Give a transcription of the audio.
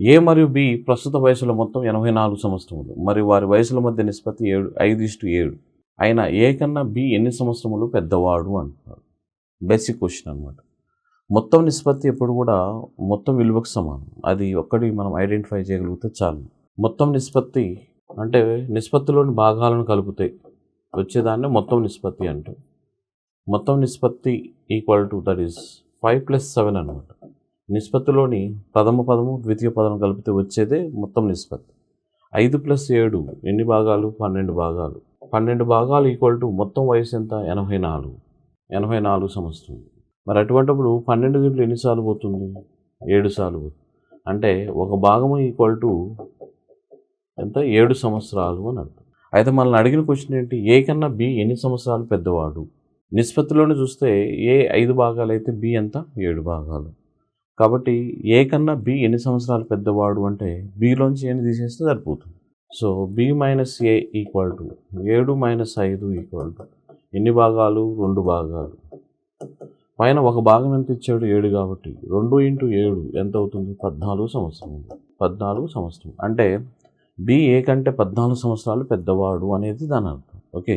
ఏ మరియు బి ప్రస్తుత వయసులో మొత్తం 84 సంవత్సరములు మరియు వారి వయసుల మధ్య నిష్పత్తి 5:7 అయినా ఏ కన్నా బి ఎన్ని సంవత్సరములు పెద్దవాడు అంటున్నారు. బేసిక్ క్వశ్చన్ అనమాట. మొత్తం నిష్పత్తి ఎప్పుడు కూడా మొత్తం విలువకు సమానం. అది ఒక్కటి మనం ఐడెంటిఫై చేయగలిగితే చాలు. మొత్తం నిష్పత్తి అంటే నిష్పత్తిలోని భాగాలను కలిపితే వచ్చేదాన్ని మొత్తం నిష్పత్తి అంటాం. మొత్తం నిష్పత్తి ఈక్వల్ టు దట్ ఈస్ 5+7 అనమాట. నిష్పత్తిలోని ప్రథమ పదము ద్వితీయ పదం కలిపితే వచ్చేదే మొత్తం నిష్పత్తి. 5+7 ఎన్ని భాగాలు? 12 భాగాలు. 12 భాగాలు ఈక్వల్ టు మొత్తం వయసు ఎంత? 84 సంవత్సరాలు. మరి అటువంటిప్పుడు 12 దీంట్లో ఎన్నిసార్లు పోతుంది? 7 సార్లు పోతుంది. అంటే ఒక భాగము ఈక్వల్ టు ఎంత? 7 సంవత్సరాలు అని అర్థం. అయితే మనల్ని అడిగిన క్వశ్చన్ ఏంటి? ఏ కన్నా బి ఎన్ని సంవత్సరాలు పెద్దవాడు? నిష్పత్తిలోనే చూస్తే ఏ 5 భాగాలు అయితే బి ఎంత? 7 భాగాలు. కాబట్టి ఏ కన్నా బి ఎన్ని సంవత్సరాలు పెద్దవాడు అంటే బిలోంచి ఏని తీసేస్తే సరిపోతుంది. So B minus A equal to 7 - 5 equal to ఎన్ని భాగాలు? 2 భాగాలు. పైన ఒక భాగం ఎంత ఇచ్చాడు? 7 కాబట్టి 2 × 7 ఎంత అవుతుంది? 14 సంవత్సరం. 14 సంవత్సరం అంటే బి ఏ కంటే 14 సంవత్సరాలు పెద్దవాడు అనేది దాని అర్థం. ఓకే.